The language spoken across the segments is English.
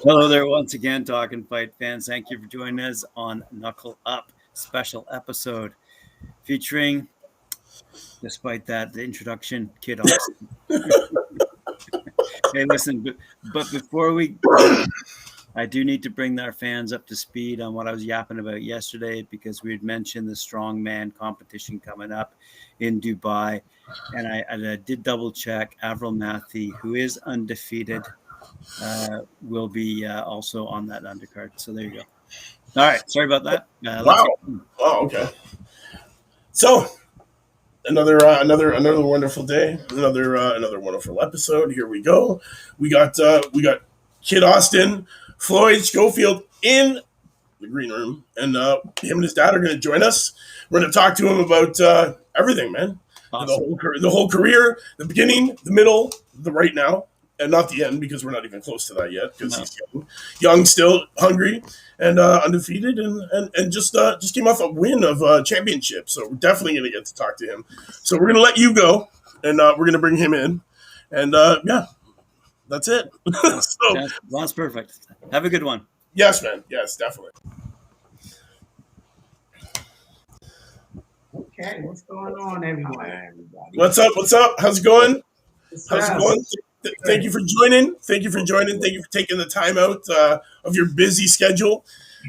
Hello there once again, Talkin Fight fans. Thank you for joining us on Knuckle Up special episode featuring, despite that, the introduction, Kid Austin. Hey, listen, but before we go, I do need to bring our fans up to speed on what I was yapping about yesterday because we had mentioned the strongman competition coming up in Dubai. And I did double check. Avril Matthew, who is undefeated, will be also on that undercard. So there you go. All right. Sorry about that. Wow. Oh, okay. So another wonderful day, another wonderful episode. Here we go. We got Kid Austin, Floyd, Schofield in the green room, and him and his dad are going to join us. We're going to talk to him about everything, man. Awesome. The whole career, the beginning, the middle, the right now, and not the end because we're not even close to that yet because he's young still, hungry, and undefeated, and just came off a win of a championship. So we're definitely going to get to talk to him. So we're going to let you go, and we're going to bring him in, and yeah, that's it. So, that's perfect. Have a good one. Yes, man. Yes, definitely. Okay, what's going on, everybody? What's up? How's it going? Thank you for joining. Thank you for taking the time out of your busy schedule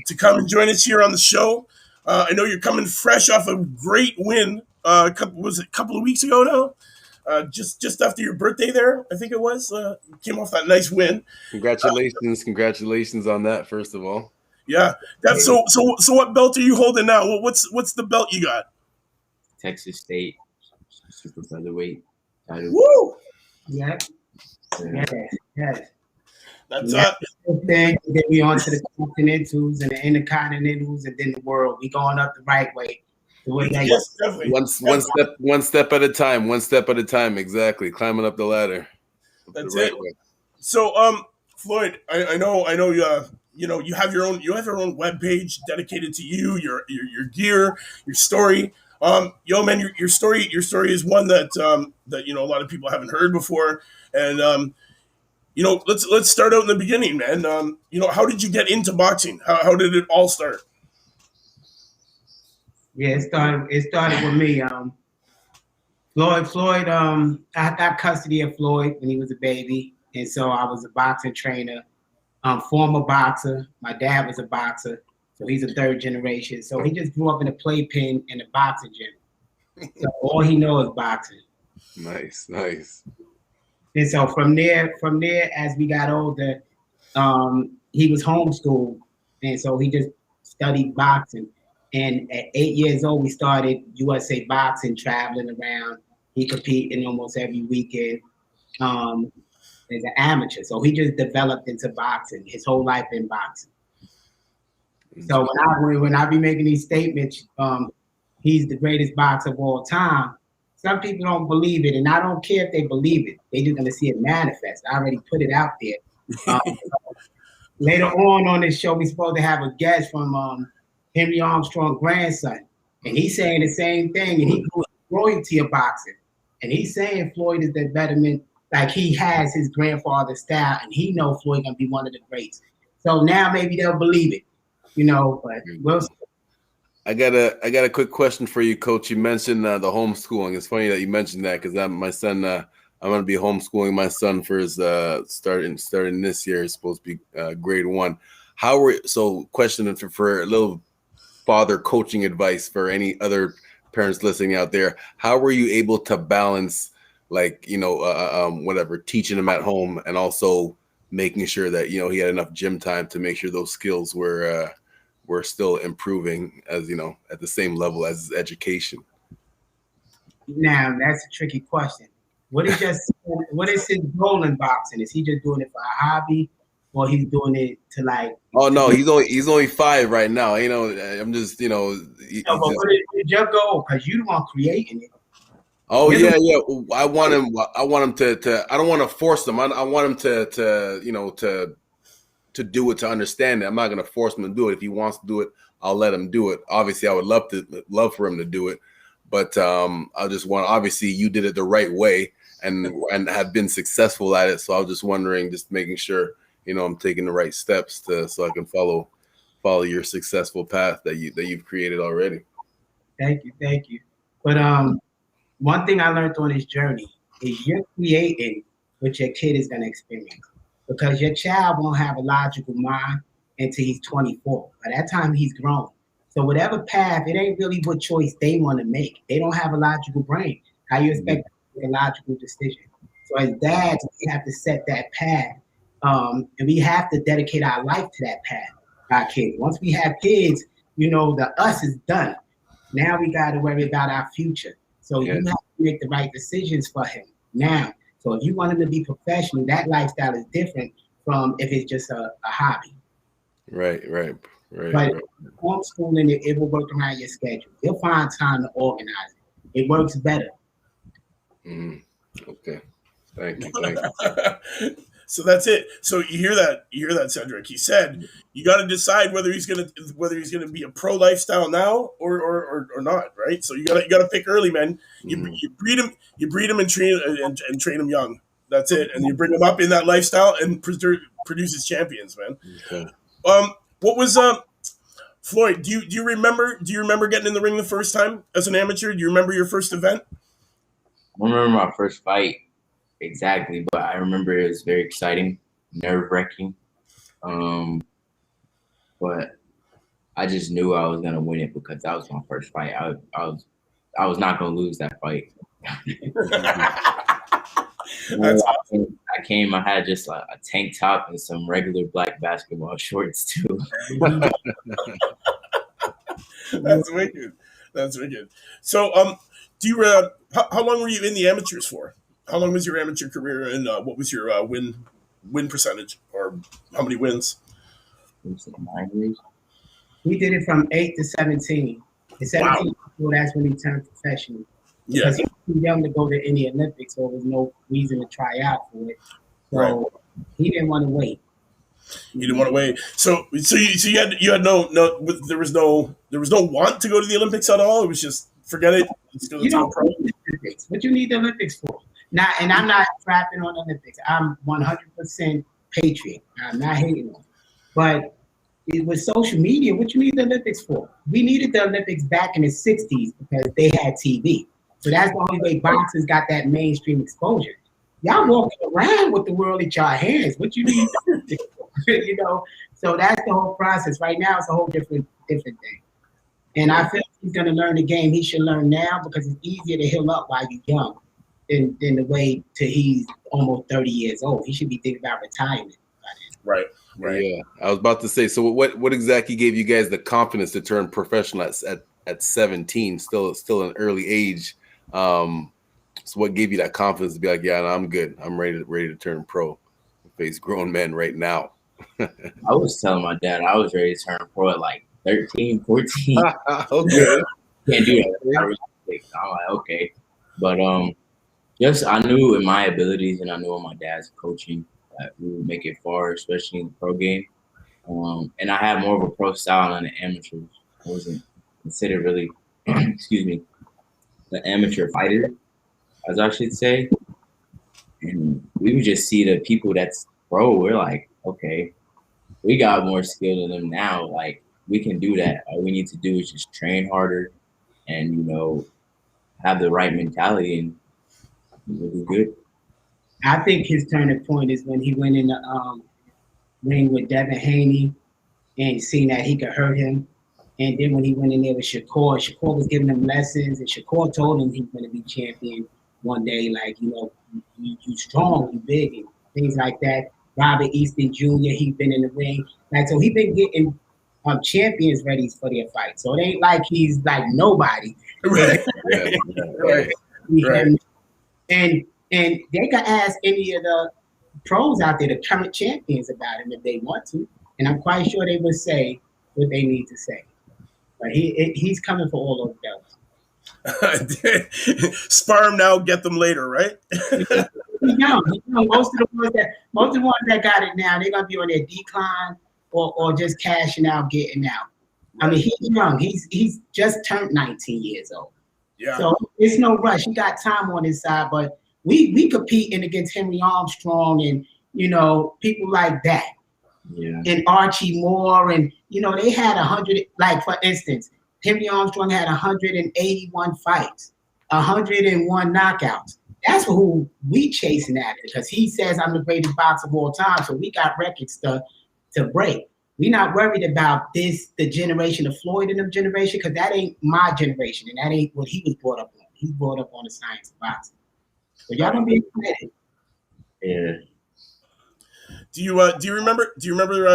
to come and join us here on the show. I know you're coming fresh off a great win. A couple of weeks ago now? Just after your birthday there, I think it was. Came off that nice win. Congratulations on that, first of all. Yeah. That's so what belt are you holding now? What's the belt you got? Texas State super featherweight title. Woo! Yeah. That's then we on to the continentals and the intercontinentals and then the world. We going up the right way. The way that yes, definitely. One step at a time. Exactly. Climbing up the ladder. That's it. Way. So, Floyd, I know you have your own webpage dedicated to you, your gear, your story. Yo, man, your story is one that a lot of people haven't heard before, and let's start out in the beginning, man. How did you get into boxing? How did it all start? Yeah, it started with me. Floyd. I got custody of Floyd when he was a baby, and so I was a boxing trainer, former boxer. My dad was a boxer. So he's a third generation. So he just grew up in a playpen in a boxing gym. So all he knows is boxing. Nice. And so from there, as we got older, he was homeschooled. And so he just studied boxing. And at 8 years old, we started USA Boxing, traveling around. He competed almost every weekend as an amateur. So he just developed into boxing, his whole life in boxing. So when I be making these statements, he's the greatest boxer of all time. Some people don't believe it, and I don't care if they believe it. They just gonna see it manifest. I already put it out there. Later on this show, we supposed to have a guest from Henry Armstrong's grandson, and he's saying the same thing. And he grew royalty of boxing, and he's saying Floyd is the betterment, like he has his grandfather's style, and he know Floyd gonna be one of the greats. So now maybe they'll believe it. But we'll see. I got a quick question for you, Coach. You mentioned the homeschooling. It's funny that you mentioned that because my son, I'm going to be homeschooling my son for his starting this year. It's supposed to be grade 1. Question for a little father coaching advice for any other parents listening out there. How were you able to balance, teaching him at home and also making sure that he had enough gym time to make sure those skills were still improving as at the same level as his education? Now that's a tricky question. What is his goal in boxing? Is he just doing it for a hobby, or he's doing it to like? Oh no, he's only 5 right now. I'm just but what is your goal? Because you the one creating it. Oh yeah. I want him to. I don't want to force him. I want him to do it, to understand it. I'm not going to force him to do it. If he wants to do it, I'll let him do it. Obviously, I would love for him to do it, but I just want. Obviously, you did it the right way and have been successful at it. So I was just wondering, just making sure I'm taking the right steps so I can follow your successful path that you've created already. Thank you. But one thing I learned on this journey is you're creating what your kid is going to experience, because your child won't have a logical mind until he's 24. By that time, he's grown. So whatever path, it ain't really what choice they want to make. They don't have a logical brain. How you expect to make a logical decision? So as dads, we have to set that path, and we have to dedicate our life to that path. Our kids. Once we have kids, the us is done. Now we got to worry about our future. So you have to make the right decisions for him now. So if you want him to be professional, that lifestyle is different from if it's just a hobby. Right. But homeschooling, it will work around your schedule. You'll find time to organize it. It works better. Okay. Thank you. So that's it. So you hear that, Cedric. He said you got to decide whether he's gonna be a pro lifestyle now or not, right? So you gotta pick early, man. You breed him and train him young. That's it, and you bring him up in that lifestyle and produces champions, man. Okay. What was Floyd? Do you remember getting in the ring the first time as an amateur? Do you remember your first event? I remember my first fight. Exactly, but I remember it was very exciting, nerve-wracking, but I just knew I was gonna win it because that was my first fight. I was not gonna lose that fight. That's awesome. I came. I had just a tank top and some regular black basketball shorts too. That's wicked. So, do you? How long were you in the amateurs for? How long was your amateur career, and what was your win percentage, or how many wins? 9 years. We did it from 8 to 17. At 17, well, that's when he turned professional. Yeah. Because he was too young to go to any Olympics, so there was no reason to try out for it. So he didn't want to wait. You didn't want to wait. So you had no there was no want to go to the Olympics at all. It was just forget it. You don't need the Olympics. What you need the Olympics for? Now, and I'm not trapping on Olympics. I'm 100% patriot. I'm not hating on it. But with social media, what you need the Olympics for? We needed the Olympics back in the 60s because they had TV. So that's the only way boxers got that mainstream exposure. Y'all walking around with the world at your hands. What you need the Olympics for? So that's the whole process. Right now, it's a whole different thing. And I feel like he's going to learn the game. He should learn now because it's easier to heal up while you're young than the way till he's almost 30 years old. He should be thinking about retirement. Right. Yeah, I was about to say. So, what exactly gave you guys the confidence to turn professional at 17? Still an early age. So, what gave you that confidence to be like, yeah, no, I'm good. I'm ready to turn pro, face grown men right now? I was telling my dad I was ready to turn pro at like 13, 14. Okay. Can't do that. I'm like, okay, but just I knew in my abilities and I knew in my dad's coaching that we would make it far, especially in the pro game. And I had more of a pro style than the amateurs. I wasn't considered really, excuse me, the amateur fighter, as I should say. And we would just see the people that's pro. We're like, okay, we got more skill than them now. Like, we can do that. All we need to do is just train harder and, have the right mentality, and we'll do good. I think his turning point is when he went in the ring with Devin Haney and seen that he could hurt him. And then when he went in there with Shakur was giving him lessons, and Shakur told him he's going to be champion one day. Like, you strong, you big, and things like that. Robert Easton Jr., he's been in the ring. Like, so he's been getting champions ready for their fight. So it ain't like he's like nobody. Right. And they can ask any of the pros out there, the current champions, about him if they want to. And I'm quite sure they would say what they need to say. But he's coming for all those belts. Spar him now, get them later, right? He's young. Most of the ones that got it now, they're gonna be on their decline or just cashing out, getting out. I mean, he's young. He's just turned 19 years old. Yeah. So it's no rush. He got time on his side, but we competing against Henry Armstrong people like that. Yeah. And Archie Moore, and they had 100. Like for instance, Henry Armstrong had 181 fights, 101 knockouts. That's who we chasing after, because he says I'm the greatest boxer of all time. So we got records to break. We're not worried about the generation of Floyd and them generation, because that ain't my generation, and that ain't what he was brought up on. He's brought up on the science of boxing. So y'all gonna be excited. Yeah. Do you remember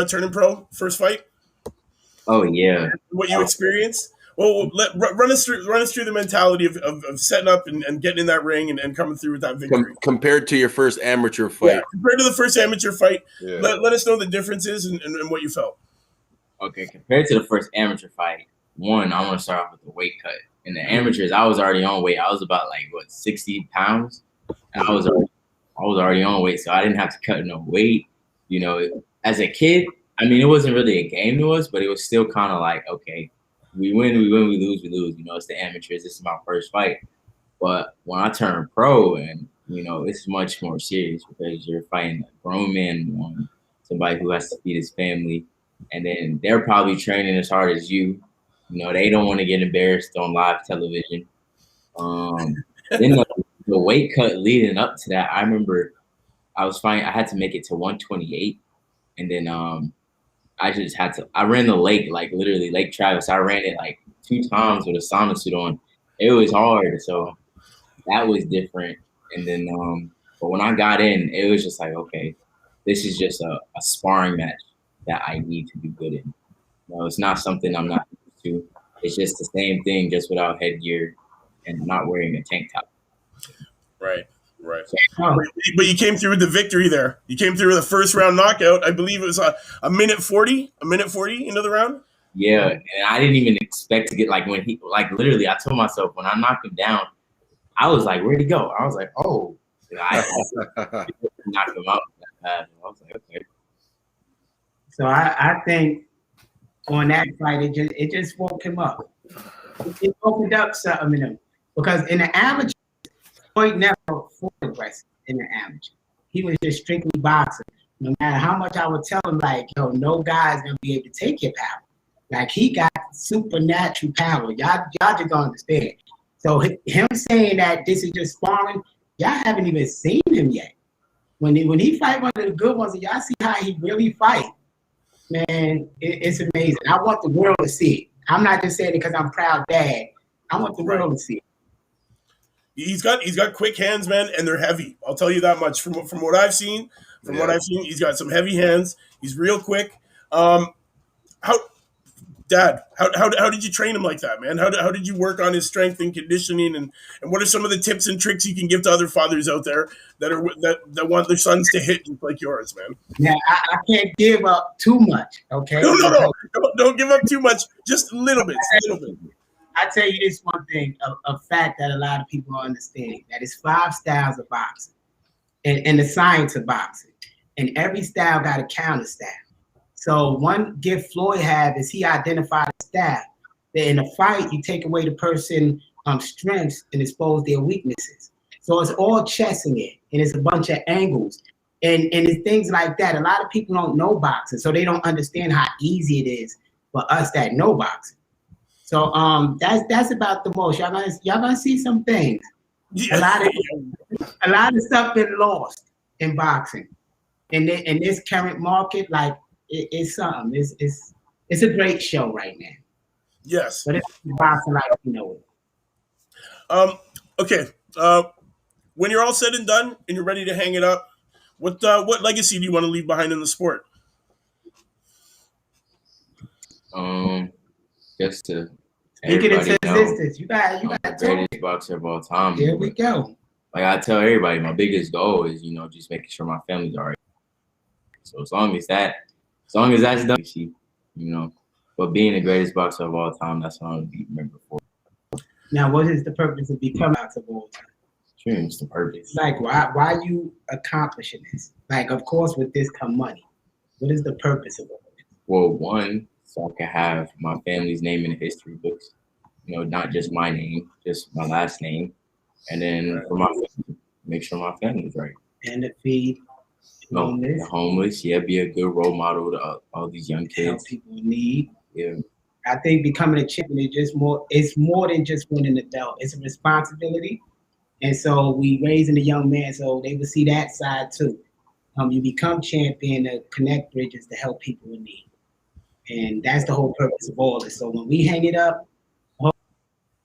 turning pro first fight? Oh yeah. What you experienced? Well, run us through the mentality of setting up and getting in that ring and coming through with that victory. Compared to your first amateur fight. Yeah, compared to the first amateur fight, Yeah. let us know the differences and what you felt. Okay, compared to the first amateur fight, one, I want to start off with the weight cut. In the amateurs, I was already on weight. I was about 60 pounds, and I was already on weight, so I didn't have to cut no weight. As a kid, I mean, it wasn't really a game to us, but it was still kind of like, okay, we win, we lose, we lose. It's the amateurs. This is my first fight. But when I turned pro, and it's much more serious, because you're fighting a grown man, somebody who has to feed his family, and then they're probably training as hard as you. They don't want to get embarrassed on live television. Then the weight cut leading up to that, I remember I was fighting. I had to make it to 128, and then I ran the lake, literally Lake Travis. I ran it 2 times with a sauna suit on. It was hard, so that was different. And then, but when I got in, it was just okay, this is just a sparring match that I need to be good in. It's not something I'm not used to. It's just the same thing, just without headgear and not wearing a tank top. Right. But you came through with the victory there. You came through with a first round knockout. I believe it was a minute 40 into the round. Yeah, and I didn't even expect to get when he literally. I told myself when I knocked him down, I was like, "Where'd he go?" I was like, "Oh," I knocked him out. I was like, "Okay." So I think on that fight, it just woke him up. It opened up something in him, because in the amateur, Floyd never fought aggressive in the amateur. He was just strictly boxing. No matter how much I would tell him, no guy's gonna be able to take your power. He got supernatural power. Y'all just don't understand. So him saying that this is just sparring, y'all haven't even seen him yet. When he fight one of the good ones, and y'all see how he really fight, man, it's amazing. I want the world to see it. I'm not just saying it because I'm proud dad. I want the world to see it. He's got quick hands, man, and they're heavy. I'll tell you that much. From what I've seen, he's got some heavy hands. He's real quick. How did you train him like that, man? How did you work on his strength and conditioning, and what are some of the tips and tricks you can give to other fathers out there that want their sons to hit like yours, man? Yeah, I can't give up too much, okay? No. Don't give up too much. Just a little bit. I tell you this one thing, a fact that a lot of people don't understand, that it's 5 styles of boxing and the science of boxing. And every style got a counter style. So one gift Floyd had is he identified a style. That in a fight, you take away the person's strengths and expose their weaknesses. So it's all chess in it, and it's a bunch of angles. And it's things like that. A lot of people don't know boxing, so they don't understand how easy it is for us that know boxing. So that's about the most. Y'all gonna see some things. Yeah. A lot of stuff been lost in boxing. In this current market, it's something. It's a great show right now. Yes. But it's boxing like you know it. Okay. When you're all said and done and you're ready to hang it up, what legacy do you want to leave behind in the sport? Just to Speaking into everybody know, existence, you got the greatest boxer of all time. Here we go. I tell everybody, my biggest goal is just making sure my family's all right. So as long as that's done, but being the greatest boxer of all time, that's what I'm gonna be remembered for. Now, what is the purpose of becoming boxer of all time? It's the purpose. Why you accomplishing this? Of course, with this come money. What is the purpose of it? Well, one, so I can have my family's name in the history books. Not just my name, just my last name, and then for my family, make sure my family's right. And to feed The homeless, yeah, be a good role model to all these young kids. Help people in need. Yeah. I think becoming a champion is just more. It's more than just winning the belt. It's a responsibility, and so we raising the young man so they will see that side too. You become champion to connect bridges to help people in need, and that's the whole purpose of all this. So when we hang it up,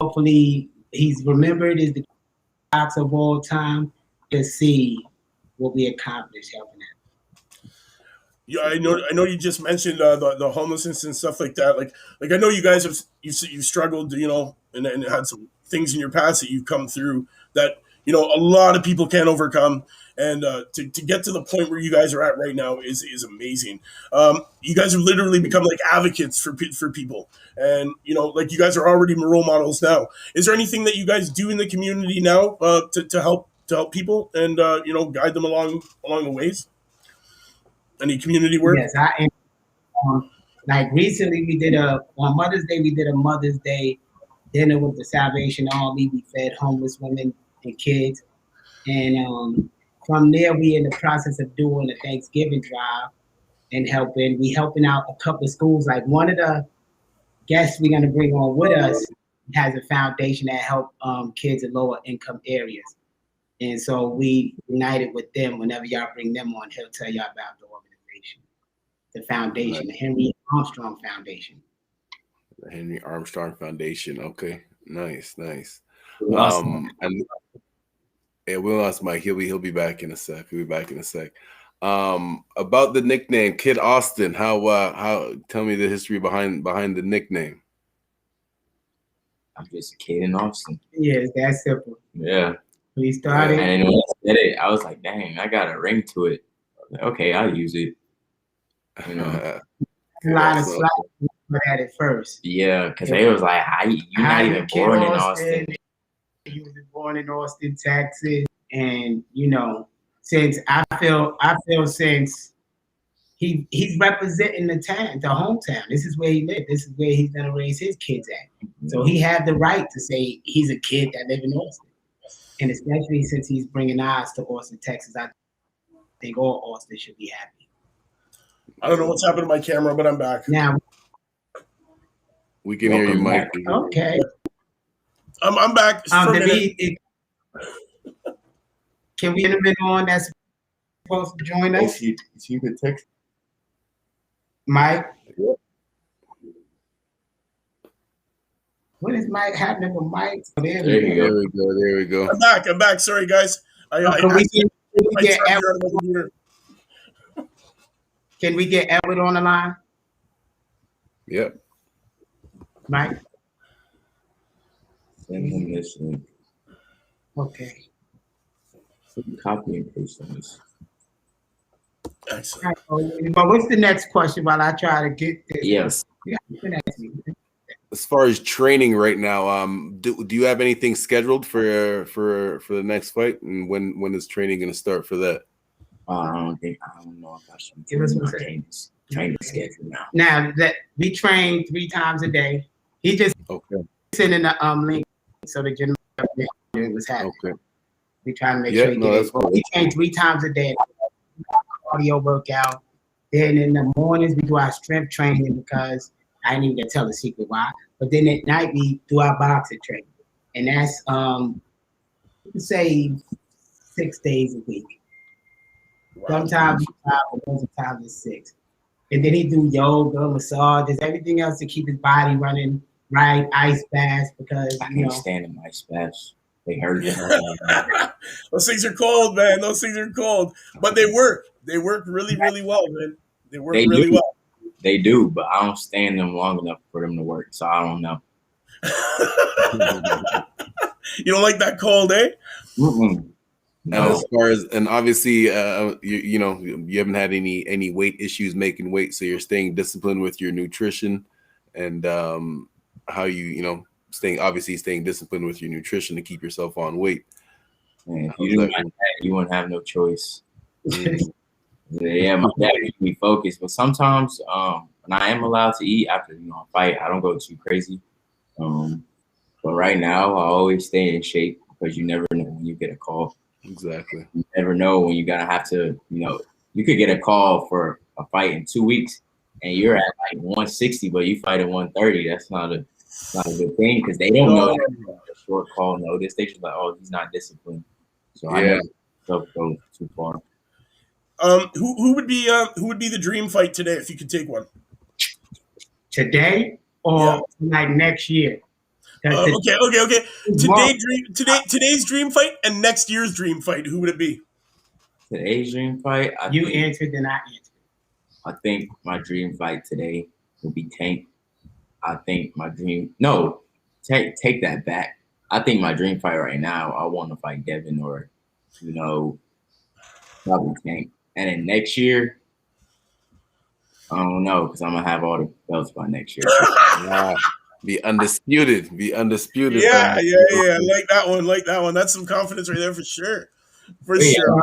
hopefully he's remembered as the box of all time to see what we accomplished helping out. Yeah, I know. You just mentioned the homelessness and stuff like that. Like I know you guys have you struggled, and had some things in your past that you've come through that a lot of people can't overcome. And to get to the point where you guys are at right now is amazing. You guys have literally become like advocates for people, and like you guys are already role models now. Is there anything that you guys do in the community now to help people and guide them along the ways? Any community work? Yes, I am. Like recently, on Mother's Day, we did a Mother's Day dinner with the Salvation Army. We fed homeless women and kids, and from there, we in the process of doing a Thanksgiving drive and helping out a couple of schools. Like one of the guests we're gonna bring on with us has a foundation that help kids in lower income areas, and so we united with them. Whenever y'all bring them on, he'll tell y'all about the organization, the foundation, the Henry Armstrong Foundation. The Henry Armstrong Foundation. Okay, nice. And yeah, we lost Mike. He'll be back in a sec. About the nickname, Kid Austin. How? Tell me the history behind the nickname. I'm just a kid in Austin. Yeah, it's that simple. Yeah. We started. And when I said it, I was like, dang, I got a ring to it. I was like, okay, I'll use it. A lot of slack at it first. Yeah, because they was like, you're not even born in Austin. He was born in Austin, Texas, and since I feel since he's representing the town, the hometown. This is where he lived. This is where he's gonna raise his kids at. So he had the right to say he's a kid that lives in Austin, and especially since he's bringing eyes to Austin, Texas, I think all Austin should be happy. I don't know what's happened to my camera, but I'm back. Now we can hear you, Mike. Okay. I'm back. Can we get a minute on that's supposed to join us? Is he the text? Mike? Yep. What is Mike happening with Mike? Oh, there we go. I'm back. Sorry, guys. Can we get Edward on the line? Yep. Mike? Send him this link. Okay. Copy and paste on this. Excellent. But what's the next question while I try to get this? Yes. Yeah, as far as training right now, do you have anything scheduled for the next fight, and when is training going to start for that? I don't know if I should training schedule now. Now that we train 3 times a day, he just sending the link so the gentleman was happening. Okay. We try to make sure he gets it. We train 3 times a day, cardio workout. Then in the mornings we do our strength training because I ain't even gonna tell the secret why. But then at night we do our boxing training, and that's you can say 6 days a week. Sometimes 5, but most of the time it's 6. And then he do yoga, massages, everything else to keep his body running right. Ice baths because I can't stand them ice baths. They hurt. Those things are cold, man. Those things are cold, but they work. They work really, really well, man. They work really well. They do, but I don't stand them long enough for them to work, so I don't know. You don't like that cold, eh? Mm-mm. No. As far as, and obviously, you haven't had any weight issues making weight, so you're staying disciplined with your nutrition, and how staying disciplined with your nutrition to keep yourself on weight. Man, if you do like that, you wouldn't have no choice. Yeah, my dad keeps me focused, but sometimes when I am allowed to eat after a fight, I don't go too crazy. But right now, I always stay in shape because you never know when you get a call. Exactly. You never know when you're gonna have to, you could get a call for a fight in 2 weeks, and you're at like 160, but you fight at 130. That's not a good thing because they don't know that a short call notice. They just like, oh, he's not disciplined. So I never go too far. Who would be the dream fight today if you could take one? Today or like next year? Okay. Today's dream fight and next year's dream fight. Who would it be? Today's dream fight. You answered, then I answered. I think my dream fight today will be Tank. I think my dream take that back. I think my dream fight right now, I want to fight Devin or, probably Tank. And then next year, I don't know because I'm gonna have all the belts by next year. Be undisputed. Yeah. Like that one. That's some confidence right there for sure. Sure.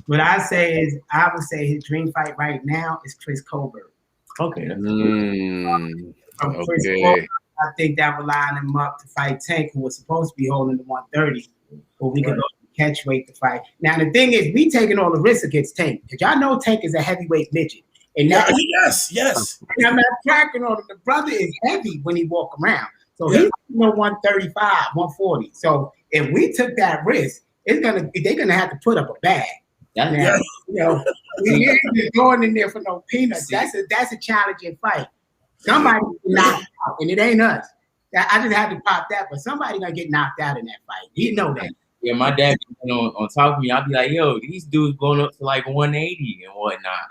What I say is, I would say his dream fight right now is Chris Colbert. Okay. That's Chris Colbert, I think that would line him up to fight Tank, who was supposed to be holding the 130, but we could go to catch weight to fight. Now the thing is, we taking all the risks against Tank because y'all know Tank is a heavyweight midget. And yes. And I'm not cracking on him. The brother is heavy when he walk around, so he's 135, 140. So if we took that risk, they're gonna have to put up a bag. We ain't just going in there for no peanuts. That's a challenging fight. Somebody get knocked out, and it ain't us. I just had to pop that, but somebody gonna get knocked out in that fight. You know that. Yeah, my dad on top of me. I'll be like, yo, these dudes going up to like 180 and whatnot.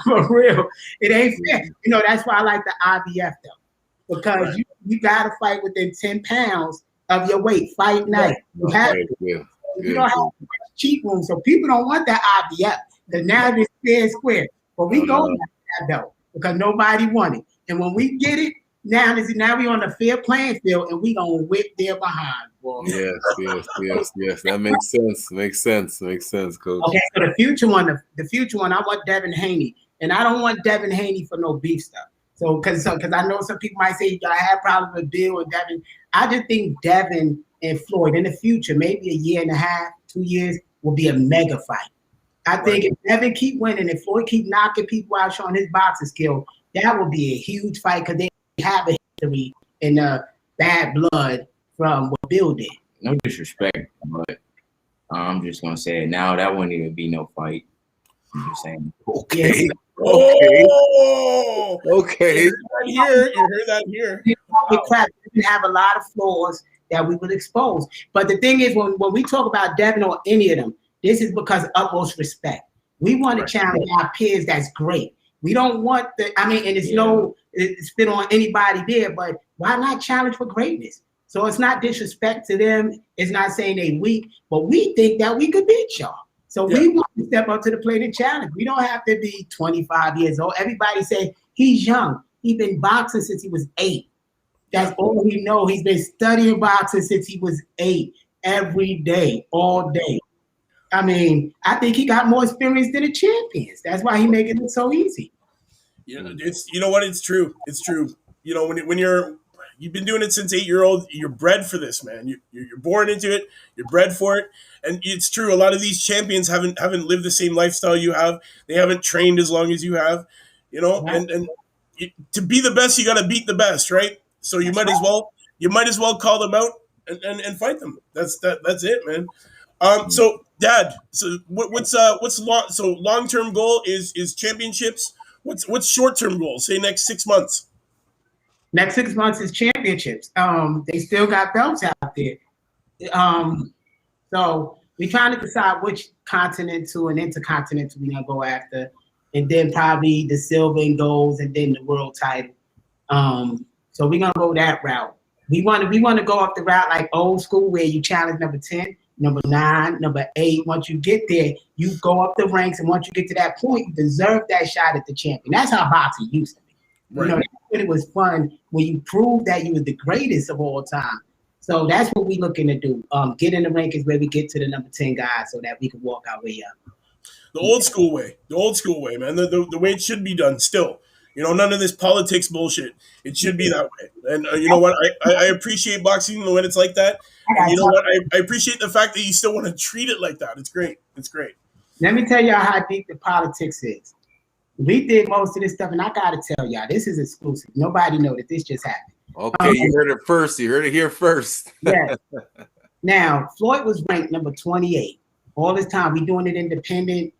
For real, it ain't fair. That's why I like the IBF though, because you gotta fight within 10 pounds of your weight. Fight night. You don't have much cheat room, so people don't want that IBF because now it's fair and square. But we go like that though because nobody won it, and when we get it, now we on the fair playing field, and we gonna whip their behind. Boy. Yes. That makes sense, Coach. Okay, so the future one, I want Devin Haney, and I don't want Devin Haney for no beef stuff. So, because I know some people might say I have problems with Bill and Devin. I just think Devin and Floyd in the future, maybe a year and a half, 2 years, will be a mega fight. I think if Devin keep winning and Floyd keep knocking people out, showing his boxing skill, that will be a huge fight because they have a history in bad blood from what Bill did. No disrespect, but I'm just gonna say it now. That wouldn't even be no fight. I'm just saying. Okay. Okay. You heard that here. We have a lot of flaws that we will expose. But the thing is, when we talk about Devin or any of them, this is because of utmost respect. We want to challenge our peers. That's great. We don't want and it's no spit on anybody there, but why not challenge for greatness? So it's not disrespect to them. It's not saying they weak, but we think that we could beat y'all. So we want to step up to the plate and challenge. We don't have to be 25 years old. Everybody say he's young. He's been boxing since he was 8. That's all he know. He's been studying boxing since he was 8, every day, all day. I think he got more experience than the champions. That's why he making it so easy. It's It's true. It's true. When you've been doing it since 8-year-old, you're bred for this, man. You're born into it. You're bred for it, and it's true. A lot of these champions haven't lived the same lifestyle you have. They haven't trained as long as you have. And to be the best, you got to beat the best, right? So you might as well call them out and fight them. That's it, man. So Dad, long-term goal is championships. What's short-term goal? Say next 6 months. Next 6 months is championships. They still got belts out there. So we're trying to decide which continental and intercontinental we're gonna go after, and then probably the silver and golds, and then the world title. So we're gonna go that route. We want to go up the route like old school where you challenge number 10, number 9, number 8. Once you get there, you go up the ranks, and once you get to that point, you deserve that shot at the champion. That's how boxing used to be. Right. It was fun when you proved that you were the greatest of all time. So that's what we're looking to do. Get in the rankings where we get to the number 10 guys so that we can walk our way up. The old school way, man. The way it should be done still. None of this politics bullshit. It should be that way. And you know what? I appreciate boxing when it's like that. And you know what? I appreciate the fact that you still want to treat it like that. It's great. Let me tell y'all how deep the politics is. We did most of this stuff, and I gotta tell y'all, this is exclusive. Nobody know that this just happened. Okay, you heard it first. You heard it here first. Yeah. Now, Floyd was ranked number 28. All this time, we doing it independent.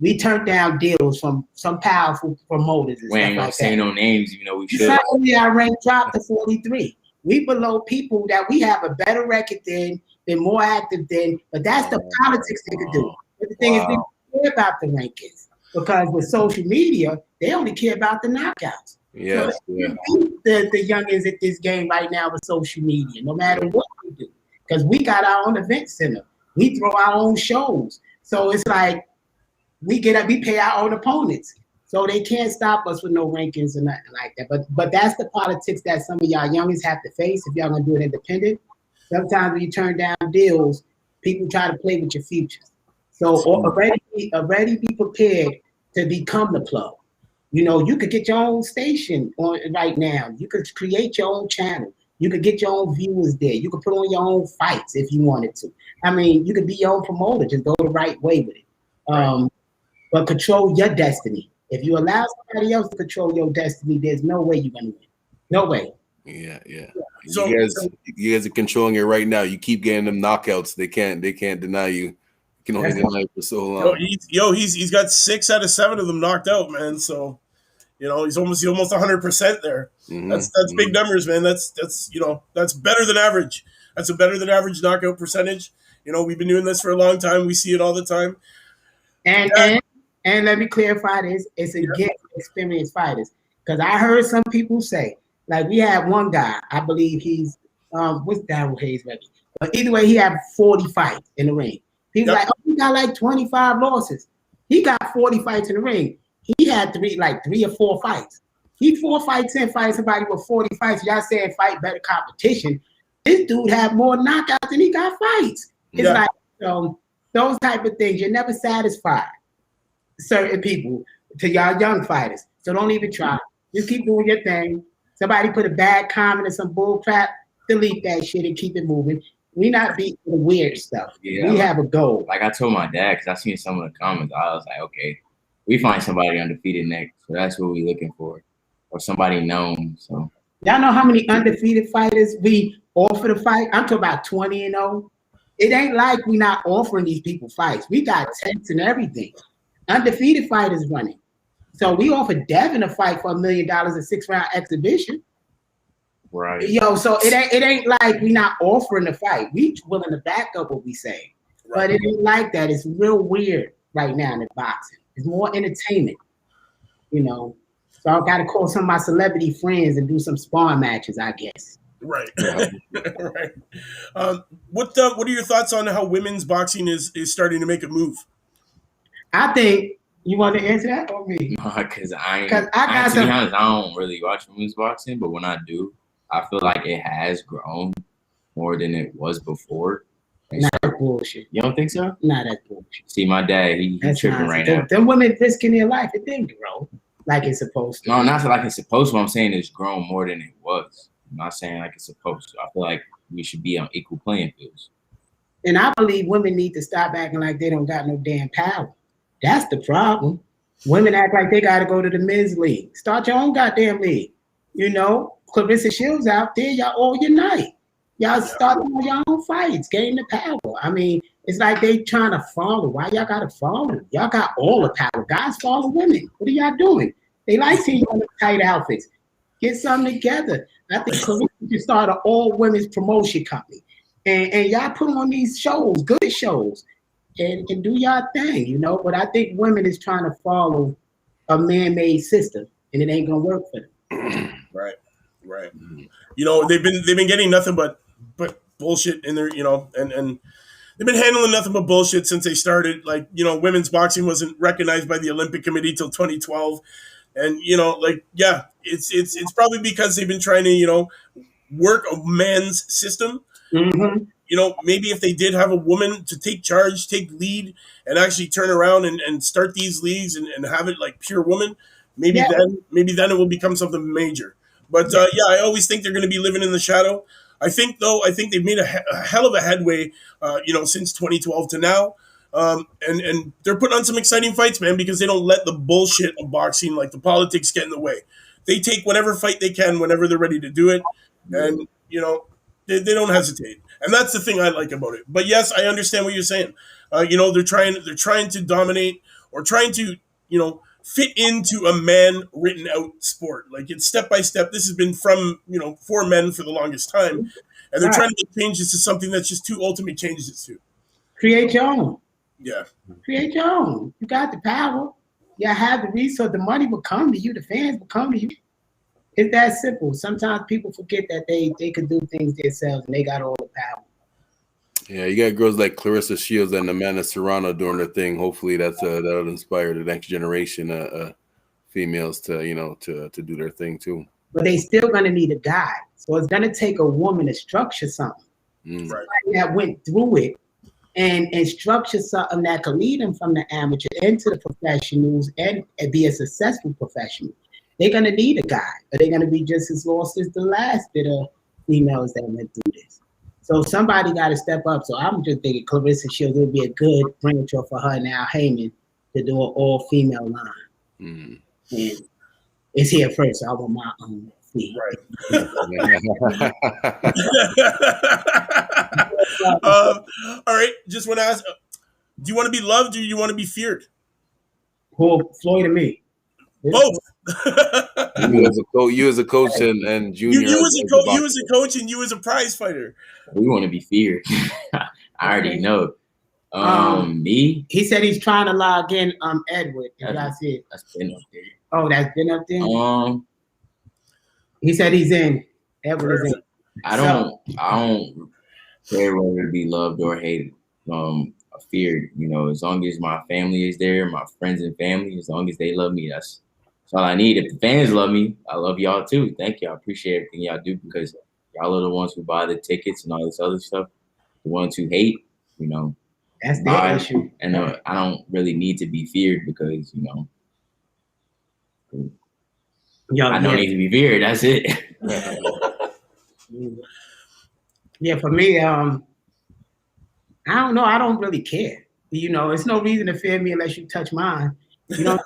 We turned down deals from some powerful promoters and We stuff ain't gonna like say that. no names, even though we should. Suddenly, our rank dropped to 43. We below people that we have a better record than, been more active than, but that's the politics they could do. But the thing is, they don't care about the rankings because with social media, they only care about the knockouts. Yeah, So the youngins at this game right now with social media, no matter what we do, because we got our own event center, we throw our own shows. So it's like we pay our own opponents, so they can't stop us with no rankings and nothing like that. But that's the politics that some of y'all youngins have to face if y'all gonna do it independent. Sometimes when you turn down deals, people try to play with your futures. So already be prepared to become the plug. You know, you could get your own station on right now. You could create your own channel. You could get your own viewers there. You could put on your own fights if you wanted to. I mean, you could be your own promoter. Just go the right way with it. But control your destiny. If you allow somebody else to control your destiny, there's no way you're gonna win. No way. Yeah. So- you guys are controlling it right now. You keep getting them knockouts. They can't deny you. You can only deny you for so long. He's got 6 out of 7 of them knocked out, man. So, you know, he's almost 100% there. Mhm, That's big numbers, man. That's that's better than average. That's a better than average knockout percentage. You know, we've been doing this for a long time. We see it all the time. And let me clarify this: it's against experienced fighters. Because I heard some people say, like we had one guy, I believe he's what's Darryl Hayes' record? But either way, he had 40 fights in the ring. People like, oh, he got like 25 losses. He got 40 fights in the ring. He had 3 or 4 fights. He 4 fights in, fighting somebody with 40 fights. Y'all saying fight better competition. This dude had more knockouts than he got fights. It's like those type of things. You're never satisfied. Certain people to y'all young fighters. So don't even try. Just keep doing your thing. Somebody put a bad comment or some bull crap, delete that shit and keep it moving. We not beating the weird stuff. Yeah, we have a goal. Like I told my dad, because I seen some of the comments, I was like, okay, we find somebody undefeated next. So that's what we looking for. Or somebody known. So y'all know how many undefeated fighters we offer to fight? I'm talking about 20-0. It ain't like we not offering these people fights. We got tents and everything. Undefeated fighters running. So we offered Devin a fight for $1 million, a 6-round exhibition. right. Yo, so it ain't like we not offering the fight. We willing to back up what we say. But it ain't like that. It's real weird right now in the boxing. It's more entertainment, you know. So I gotta call some of my celebrity friends and do some sparring matches, I guess. Right. Right. What are your thoughts on how women's boxing is starting to make a move? I think you want to answer that or me? Because to be some- honest, I don't really watch women's boxing, but when I do, I feel like it has grown more than it was before. And Nah, so- that's bullshit. you don't think so? Nah, that's bullshit. See, my dad, he That's tripping right now. Them women risking their life. It didn't grow like it's supposed to. No, not like it's supposed to. I'm saying it's grown more than it was. I'm not saying like it's supposed to. I feel like we should be on equal playing fields. And I believe women need to stop acting like they don't got no damn power. That's the problem. Women act like they got to go to the men's league. Start your own goddamn league. You know, Clarissa Shields out there, y'all all unite. Y'all start doing your own fights, gain the power. I mean, it's like they trying to follow. Why y'all got to follow? Y'all got all the power. Guys follow women. What are y'all doing? They like seeing you in tight outfits. Get something together. I think Clarissa should start an all-women's promotion company. And y'all put on these shows, good shows. And do y'all thing, you know. But I think women is trying to follow a man-made system, and it ain't gonna work for them. Right. You know, they've been getting nothing but bullshit in their, you know, and they've been handling nothing but bullshit since they started. Like, you know, women's boxing wasn't recognized by the Olympic Committee till 2012, and you know, like, yeah, it's probably because they've been trying to, you know, work a man's system. Mm-hmm. You know, maybe if they did have a woman to take charge, take lead, and actually turn around and start these leagues and have it like pure woman, maybe then it will become something major. But I always think they're going to be living in the shadow. I think they've made a hell of a headway, you know, since 2012 to now. And they're putting on some exciting fights, man, because they don't let the bullshit of boxing, like the politics, get in the way. They take whatever fight they can whenever they're ready to do it, and they don't hesitate. And that's the thing I like about it. But yes, I understand what you're saying. They're trying to dominate or trying to fit into a man written out sport. Like it's step by step. This has been from for men for the longest time, and they're trying to make changes to something that's just too ultimate changes to. Create your own. Yeah. Create your own. You got the power. You have the resource. The money will come to you. The fans will come to you. It's that simple. Sometimes people forget that they could do things themselves and they got all the power. Yeah, you got girls like Clarissa Shields and Amanda Serrano doing their thing. Hopefully, that'll inspire the next generation of females to to do their thing too. But they still gonna need a guide. So it's gonna take a woman to structure something. Right. That went through it and structure something that could lead them from the amateur into the professionals and be a successful professional. They're gonna need a guide, but they're gonna be just as lost as the last bit of females that went through this. So somebody got to step up. So I'm just thinking Clarissa Shields would be a good branch off for her now, Heyman, to do an all-female line. And it's here first, so I want my own fee. Right. All right. Just want to ask, do you want to be loved or do you want to be feared? Who, Floyd and me? Both. You as a coach and Junior. You as a coach and you as a prize fighter. We want to be feared. I already know. Me? He said he's trying to log in Edward. That's it. That's been up there. Oh, that's been up there? He said he's in. Edward is in. I don't care whether to be loved or hated. Feared, as long as my family is there, my friends and family, as long as they love me, that's all I need. If the fans love me, I love y'all too. Thank you. I appreciate everything y'all do because y'all are the ones who buy the tickets and all this other stuff. The ones who hate, that's their issue. And I don't really need to be feared because, I don't need to be feared. That's it. Yeah, for me, I don't know. I don't really care. It's no reason to fear me unless you touch mine. You don't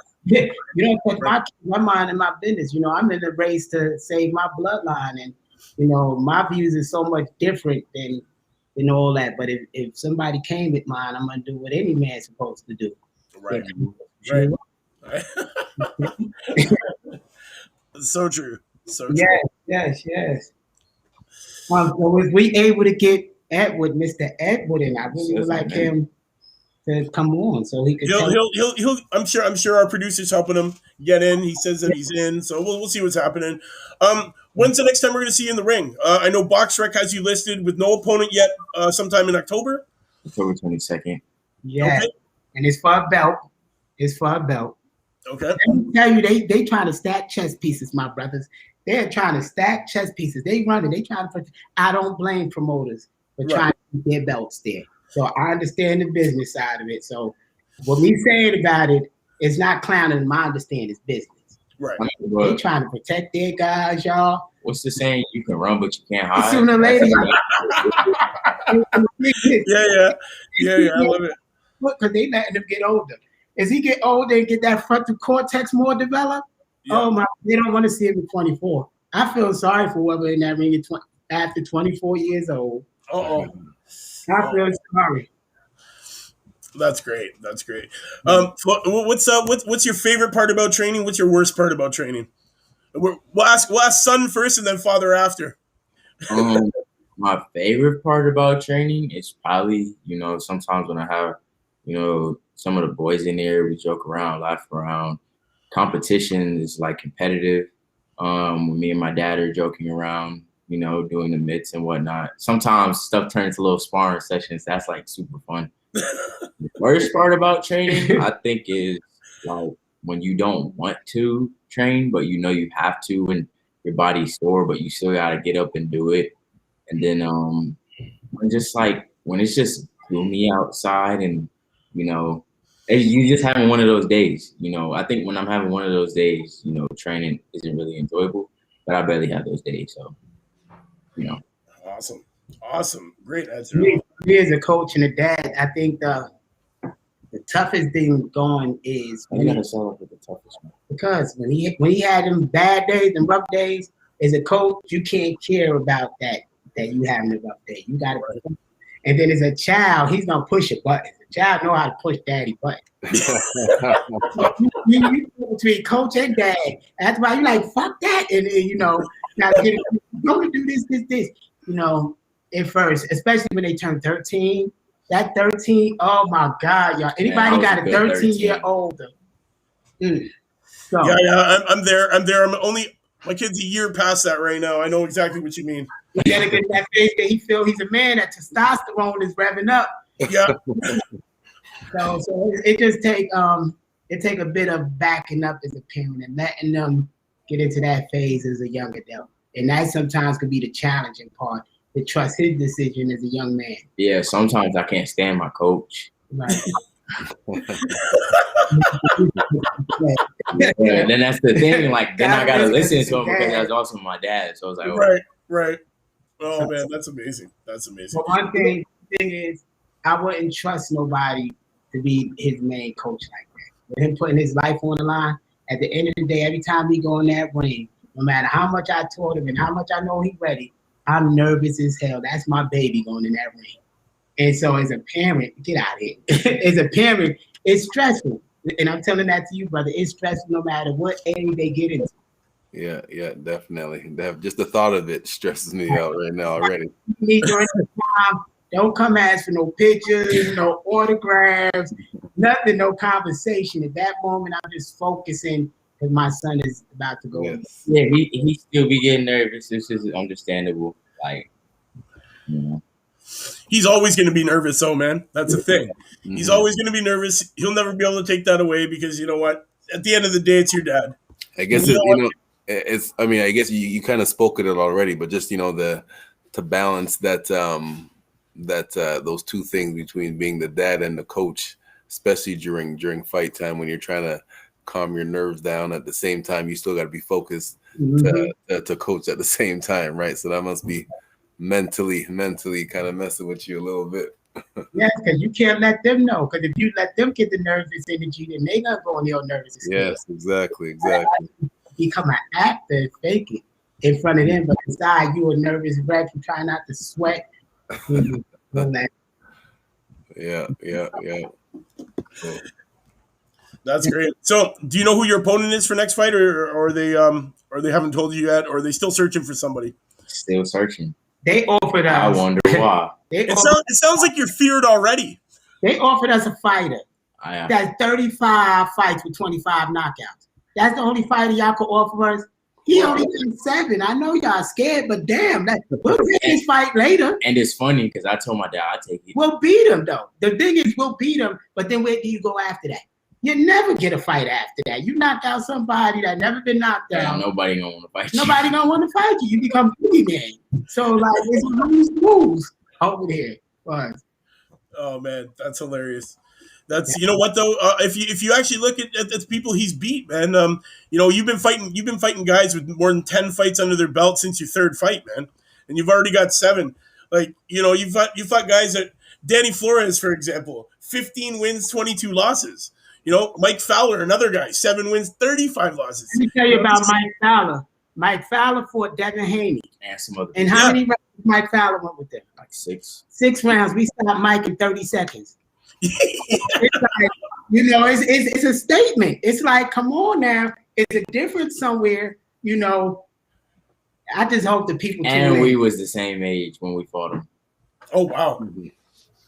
touch my mind and my business. I'm in the race to save my bloodline, and my views are so much different than all that. But if somebody came with mine, I'm gonna do what any man's supposed to do. Right. Right. So true. So true. Yes. So was we able to get Edward, Mr. Edward, and I really would like him to come on so he could. He'll. I'm sure our producer's helping him get in. He says that he's in, so we'll see what's happening. When's the next time we're going to see you in the ring? I know BoxRec has you listed with no opponent yet. Sometime in October. October 22nd. Yeah, okay. And it's for a belt. Okay. Let me tell you, they trying to stack chess pieces, my brothers. They're trying to stack chess pieces. They run it. They trying to. I don't blame promoters for trying to keep their belts there. So I understand the business side of it. So what me saying about it is not clowning. My understanding is business. Right. They trying to protect their guys, y'all. What's the saying? You can run, but you can't hide. Sooner or later. Yeah. I love it. Because they letting him get older. As he get older and get that frontal cortex more developed, they don't want to see him at 24. I feel sorry for whoever in that ring after 24 years old. I feel sorry. That's great. What's your favorite part about training? What's your worst part about training? We'll ask son first and then father after. My favorite part about training is probably, sometimes when I have, some of the boys in there, we joke around, laugh around. Competition is like competitive. When me and my dad are joking around, doing the mitts and whatnot. Sometimes stuff turns to little sparring sessions. That's like super fun. The worst part about training, I think, is like when you don't want to train, but you have to, and your body's sore, but you still gotta get up and do it. And then when it's just gloomy outside, and you just having one of those days. I think when I'm having one of those days, training isn't really enjoyable, but I barely have those days, so. Awesome. Great answer. Me as a coach and a dad, I think The toughest thing going is I gotta start off with the toughest one. because when he had them bad days and rough days, as a coach, you can't care about that you having a rough day. You gotta, and then as a child, he's gonna push a button. The child know how to push daddy button. you between coach and dad. That's why you like fuck that, and you know, gotta get it. Go to do this. You know, at first, especially when they turn 13. That 13, oh my God, y'all. Anybody got a 13-year-old? So, Yeah, I'm there. I'm only, my kid's a year past that right now. I know exactly what you mean. you gotta get that phase that he feel he's a man, that testosterone is revving up. Yeah. So it just take a bit of backing up as a parent and letting them get into that phase as a young adult. And that sometimes could be the challenging part, to trust his decision as a young man. Yeah, sometimes I can't stand my coach. Right. Yeah, then that's the thing. Like, then I gotta listen to him because that's also my dad. So I was like, oh. Right. Oh man, that's amazing. That's amazing. But one thing is, I wouldn't trust nobody to be his main coach like that. With him putting his life on the line, at the end of the day, every time he go in that ring, no matter how much I taught him and how much I know he's ready, I'm nervous as hell. That's my baby going in that ring. And so as a parent, get out of here. As a parent, it's stressful. And I'm telling that to you, brother. It's stressful no matter what age they get into. Yeah, definitely. Just the thought of it stresses me out right now already. During the time, don't come ask for no pictures, no autographs, nothing, no conversation. At that moment, I'm just focusing because my son is about to go. Yes. Yeah, he still be getting nervous. This is understandable. Like, you know. He's always going to be nervous, though, man. That's the thing. Mm-hmm. He's always going to be nervous. He'll never be able to take that away because you know what? At the end of the day, it's your dad. I guess it's. I mean, I guess you kind of spoke at it already, but just to balance that those two things between being the dad and the coach, especially during fight time when you're trying to calm your nerves down at the same time, you still got to be focused to coach at the same time, right? So that must be mentally kind of messing with you a little bit. Yes, because you can't let them know. Because if you let them get the nervous energy, then they gonna go on your nervous. Yes, exactly. Become an actor, fake it in front of them, but inside you a nervous wreck. You try not to sweat. Yeah. Cool. That's great. So, do you know who your opponent is for next fight, or they haven't told you yet, or are they still searching for somebody? Still searching. They offered us. I wonder why. It sounds like you're feared already. They offered us a fighter I that's 35 fights with 25 knockouts. That's the only fighter y'all could offer us. He only did 7. I know y'all scared, but damn, we'll get this fight later. And it's funny because I told my dad I'd take it. We'll beat him, though. The thing is, we'll beat him, but then where do you go after that? You never get a fight after that. You knock out somebody that never been knocked down. Nobody gonna want to fight you. Nobody gonna want to fight you. You become boogeyman. So like it's lose over there. Oh man, that's hilarious. That's you know what though. If you actually look at the people he's beat, man. You've been fighting guys with more than 10 fights under their belt since your 3rd fight, man, and you've already got 7. Like you've fought guys that Danny Flores, for example, 15 wins, 22 losses. Mike Fowler, another guy, 7 wins, 35 losses. Let me tell you about Mike Fowler. Mike Fowler fought Devin Haney. And some other. And how many rounds Mike Fowler went with them? Like 6. 6 rounds. We stopped Mike in 30 seconds. It's like, it's a statement. It's like, come on now. It's a difference somewhere. I just hope the people. And we was the same age when we fought him. Oh wow!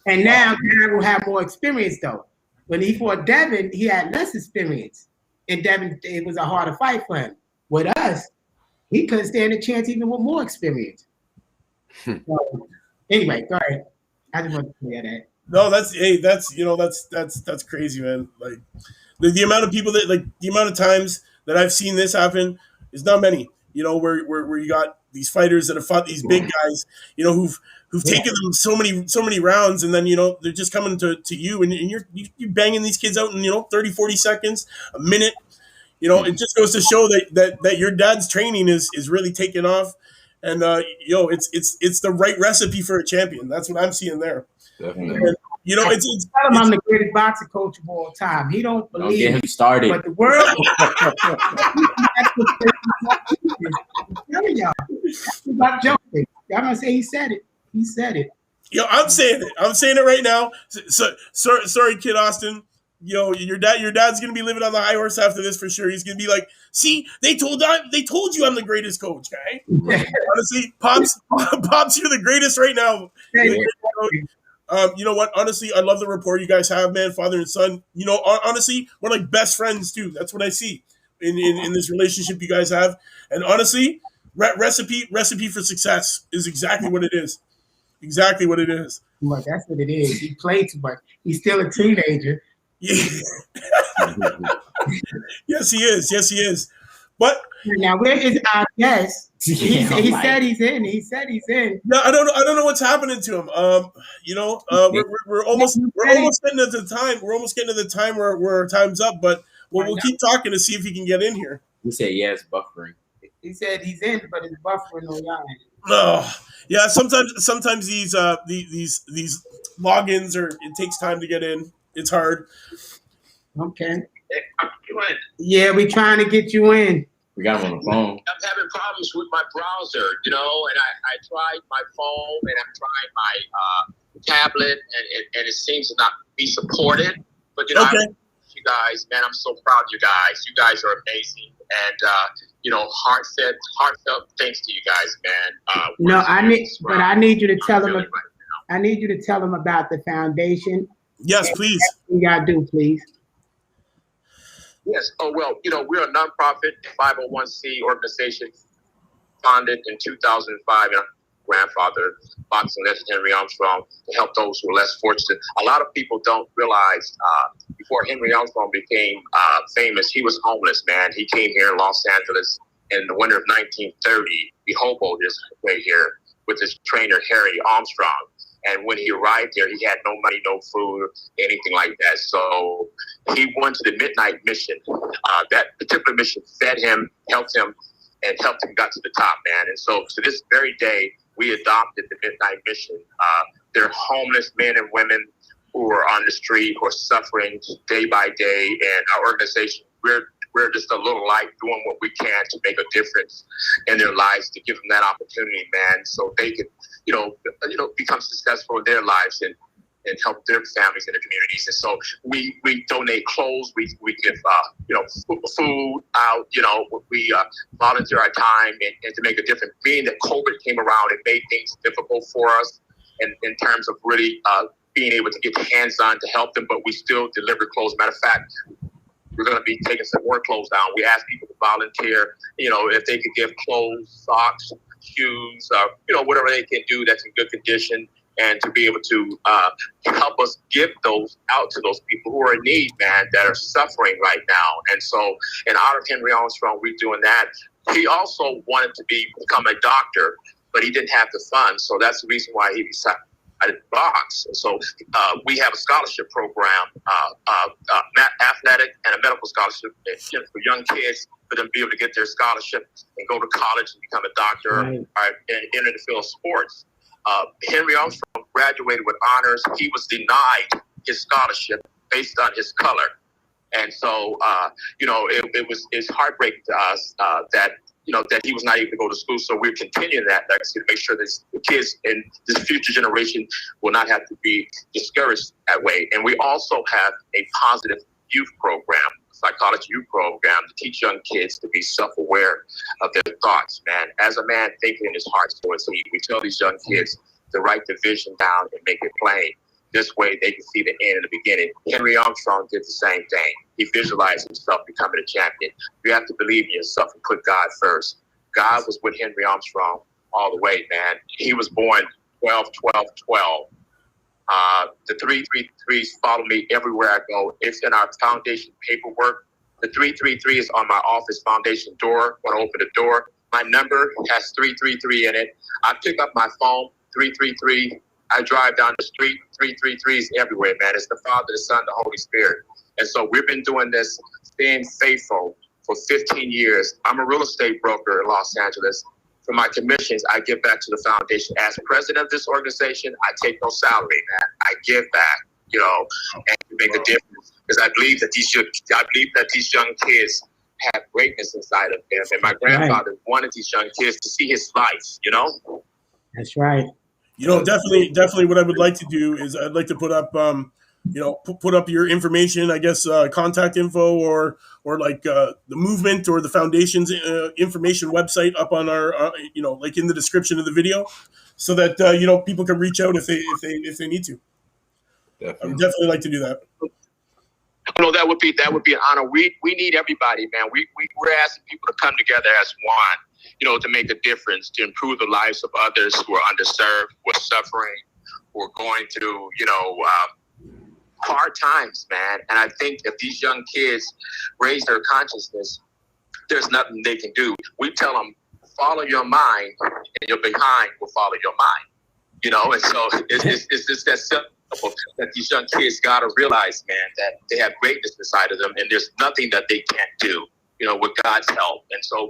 And now Devin will have more experience though. When he fought Devin, he had less experience, and Devin, it was a harder fight for him. With us, he couldn't stand a chance even with more experience. So, anyway, go ahead. I just want to clear that. No, that's crazy, man. Like the amount of people the amount of times that I've seen this happen is not many. Where you got these fighters that have fought these big guys, who've taken them so many rounds, and then they're just coming to you, and you're banging these kids out in 30, 40 seconds, a minute. It just goes to show that your dad's training is really taking off, and it's the right recipe for a champion. That's what I'm seeing there. Definitely. You know, it's tell him I'm the greatest boxing coach of all time. He don't believe. Don't get him started. But the world. I'm telling y'all. That's about joking. Y'all gonna say he said it. He said it. Yo, I'm saying it. I'm saying it right now. So, sorry, Kid Austin. Yo, your dad's gonna be living on the high horse after this for sure. He's gonna be like, see, they told you I'm the greatest coach, guy. Honestly, Pops, you're the greatest right now. You know what? Honestly, I love the rapport you guys have, man, father and son. You know, honestly, we're like best friends too. That's what I see in this relationship you guys have. And honestly, recipe for success is exactly what it is. Exactly what it is. But that's what it is. He played too much. He's still a teenager. Yeah. Yes, he is. Yes, he is. But now, where is our guest? He said he's in. He said he's in. Yeah, I don't know what's happening to him. You know, we're almost getting to the time. We're almost getting to the time where our time's up. But we'll keep talking to see if he can get in here. He said, "Yeah, it's buffering." He said he's in, but it's buffering on y'all. Oh, yeah. Sometimes these logins it takes time to get in. It's hard. Okay. Yeah, we trying to get you in. We got him on the phone. I'm having problems with my browser, you know, and I tried my phone and I've tried my tablet, and it seems to not be supported. But you know, okay. You guys, man, I'm so proud of you guys. You guys are amazing, and you know, heartfelt thanks to you guys, man. No, I need you to tell him. I need you to tell him about the foundation. Yes, please. You gotta do, please. Yes. Oh, well, you know, we're a nonprofit 501c organization founded in 2005. And grandfather, boxing legend Henry Armstrong, to help those who are less fortunate. A lot of people don't realize before Henry Armstrong became famous, he was homeless, man. He came here in Los Angeles in the winter of 1930. He hoboed his way here with his trainer, Harry Armstrong. And when he arrived there, he had no money, no food, anything like that. So he went to the Midnight Mission. That particular mission fed him, helped him, and helped him got to the top, man. And so to this very day, we adopted the Midnight Mission. They're homeless men and women who are on the street, who are suffering day by day. And our organization, we're just a little light doing what we can to make a difference in their lives, to give them that opportunity, man, so they could, you know, become successful in their lives and help their families and their communities. And so we donate clothes, we give you know, food out, you know, we volunteer our time and to make a difference. Being that COVID came around, it made things difficult for us in terms of really being able to get hands-on to help them, but we still deliver clothes. Matter of fact, we're going to be taking some more clothes down. We ask people to volunteer, you know, if they could give clothes, socks, shoes, you know, whatever they can do that's in good condition, and to be able to help us give those out to those people who are in need, man, that are suffering right now. And so in honor of Henry Armstrong, we're doing that. He also wanted to become a doctor, but he didn't have the funds. So that's the reason why he decided to box. And so we have a scholarship program, athletic and a medical scholarship for young kids, for them to be able to get their scholarship and go to college and become a doctor, right, and enter the field of sports. Henry Armstrong graduated with honors. He was denied his scholarship based on his color. And so, you know, it's heartbreaking to us that, you know, that he was not able to go to school. So we're continuing that legacy to make sure that the kids in this future generation will not have to be discouraged that way. And we also have a positive youth program, psychology youth program, to teach young kids to be self-aware of their thoughts, man. As a man thinking in his heart, so it's we tell these young kids to write the vision down and make it plain. This way they can see the end and the beginning. Henry Armstrong did the same thing. He visualized himself becoming a champion. You have to believe in yourself and put God first. God was with Henry Armstrong all the way, man. He was born 12-12-12. The 333s follow me everywhere I go. It's in our foundation paperwork. The 333 is on my office foundation door. When I open the door, my number has 333 in it. I pick up my phone, 333. I drive down the street, 333s everywhere, man. It's the Father, the Son, the Holy Spirit. And so we've been doing this, staying faithful for 15 years. I'm a real estate broker in Los Angeles. For my commissions, I give back to the foundation. As president of this organization, I take no salary, man. I give back. and to make a difference. Because I believe that these young kids have greatness inside of them, and my grandfather wanted these young kids to see his life. That's right. Definitely. What I would like to do is I'd like to put up, put up your information. I guess contact info or like the movement or the foundation's information website up on our, like in the description of the video, so that people can reach out if they need to. Definitely. I would definitely like to do that. That would be an honor. We need everybody, man. We're asking people to come together as one, to make a difference, to improve the lives of others who are underserved, who are suffering, who are going through, hard times, man. And I think if these young kids raise their consciousness, there's nothing they can do. We tell them, follow your mind, and your behind will follow your mind. And so it's just that simple. That these young kids got to realize, man, that they have greatness inside of them, and there's nothing that they can't do, with God's help. And so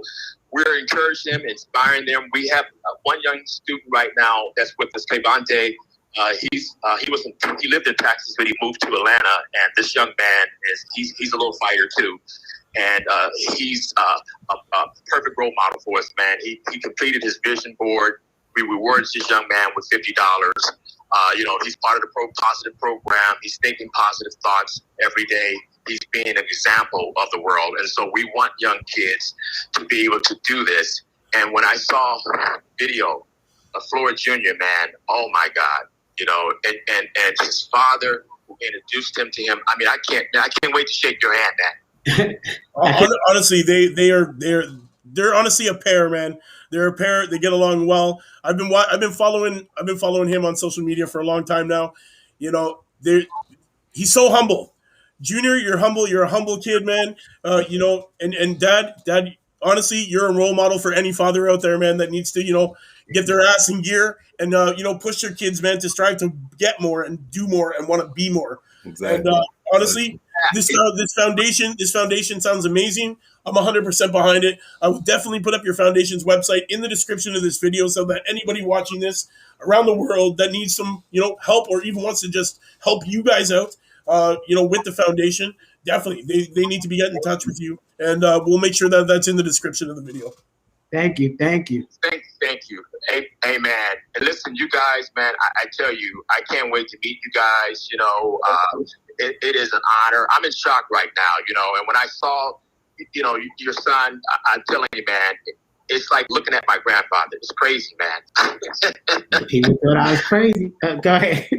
we're encouraging them, inspiring them. We have one young student right now that's with us, Chavez. He lived in Texas, but he moved to Atlanta, and this young man he's a little fighter too, and he's a perfect role model for us, man. He completed his vision board. We rewarded this young man with $50. He's part of the positive program. He's thinking positive thoughts every day. He's being an example of the world. And so we want young kids to be able to do this. And when I saw video of Floyd Jr., man, oh my God, and his father who introduced him to him. I mean, I can't wait to shake your hand, man. Honestly, they're honestly a pair, man. They're a pair. They get along well. I've been following him on social media for a long time now. He's so humble. Junior, you're humble. You're a humble kid, man. And dad, honestly, you're a role model for any father out there, man, that needs to, get their ass in gear and, push their kids, man, to strive to get more and do more and want to be more. Exactly. And honestly, this foundation sounds amazing. I'm 100% behind it. I will definitely put up your foundation's website in the description of this video so that anybody watching this around the world that needs some, help or even wants to just help you guys out, with the foundation, definitely they need to be getting in touch with you, and we'll make sure that that's in the description of the video. Thank you. Thank you. Amen. And listen, you guys, man, I tell you, I can't wait to meet you guys. It is an honor. I'm in shock right now, and when I saw, your son, I'm telling you, man, it's like looking at my grandfather. It's crazy, man. People thought I was crazy. Go ahead.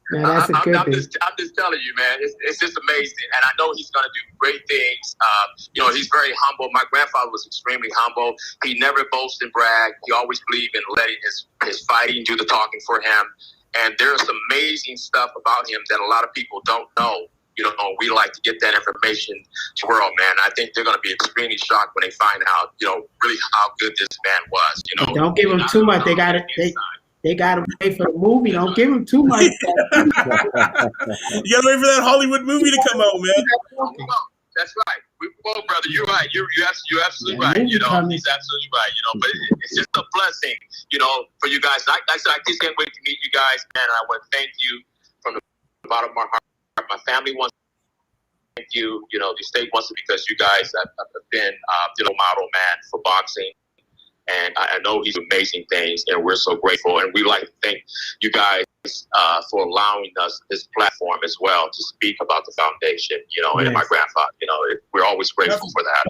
No, that's a good thing. I'm just telling you, man. It's just amazing, and I know he's going to do great things. He's very humble. My grandfather was extremely humble. He never boasted and bragged. He always believed in letting his fighting do the talking for him. And there's some amazing stuff about him that a lot of people don't know. We like to get that information to the world, man. I think they're going to be extremely shocked when they find out, really how good this man was. Don't give him too much. They got to wait for the movie. Don't give him too much. You got to wait for that Hollywood movie to come out, man. That's right. Well, brother, you're right. You're absolutely right. He's absolutely right. But it's just a blessing, for you guys. Like I said, I just can't wait to meet you guys, man. And I want to thank you from the bottom of my heart. My family wants to thank you. The state wants to, because you guys have been a model, man, for boxing. And I know he's amazing things, and we're so grateful. And we like to thank you guys for allowing us this platform as well to speak about the foundation, and my grandfather. We're always grateful for that.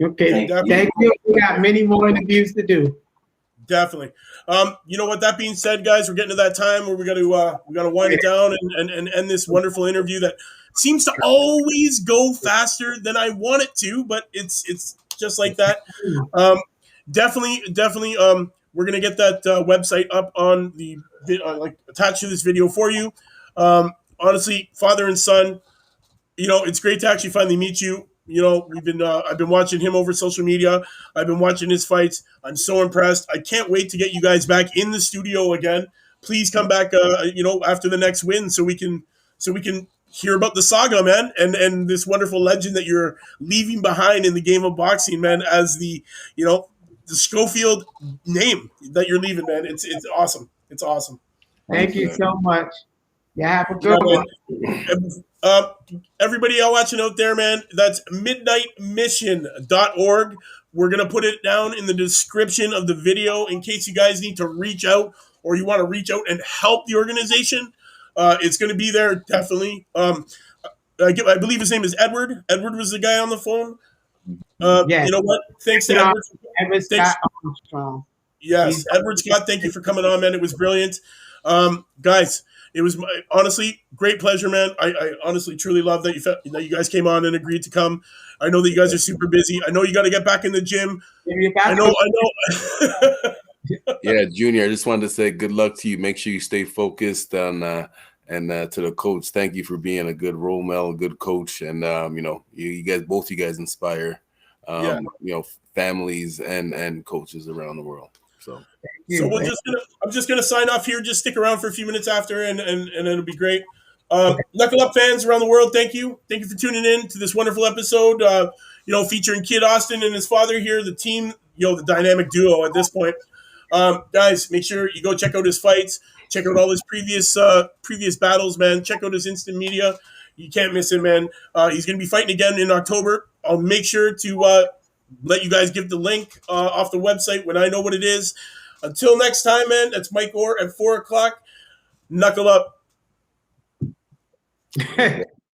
Okay, thank you. We got many more interviews to do. Definitely. With that being said, guys, we're getting to that time where we got to wind it down and end this wonderful interview that seems to always go faster than I want it to, but it's just like that. Definitely. We're gonna get that website up on the attached to this video for you. Honestly, father and son, it's great to actually finally meet you. I've been watching him over social media. I've been watching his fights. I'm so impressed. I can't wait to get you guys back in the studio again. Please come back, after the next win, so we can hear about the saga, man, and this wonderful legend that you're leaving behind in the game of boxing, man, as the Schofield name that you're leaving, man. It's awesome. It's awesome. Thank you so much. Yeah, have a good one. Everybody all watching out there, man, that's midnightmission.org. We're going to put it down in the description of the video in case you guys need to reach out or you want to reach out and help the organization. It's going to be there, definitely. I believe his name is Edward. Edward was the guy on the phone. Yeah. You know what? Thanks to Edward. Edward Scott Armstrong. Yes, Edward Scott, thank you for coming on, man. It was brilliant. Guys, it was honestly great pleasure, man. I honestly truly love that you guys came on and agreed to come. I know that you guys are super busy. I know you got to get back in the gym. I know. Yeah, Junior, I just wanted to say good luck to you. Make sure you stay focused on and to the coach, thank you for being a good role model, a good coach, and you know, you guys inspire you know, families and coaches around the world. So I'm just gonna sign off here. Just stick around for a few minutes after, and it'll be great. Knuckle Up fans around the world, thank you for tuning in to this wonderful episode. You know, featuring Kid Austin and his father here, the team, you know, the dynamic duo at this point. Guys, make sure you go check out his fights. Check out all his previous battles, man. Check out his instant media. You can't miss him, man. He's gonna be fighting again in October. I'll make sure to let you guys give the link off the website when I know what it is. Until next time, man, that's Mike Orr at 4 o'clock. Knuckle up.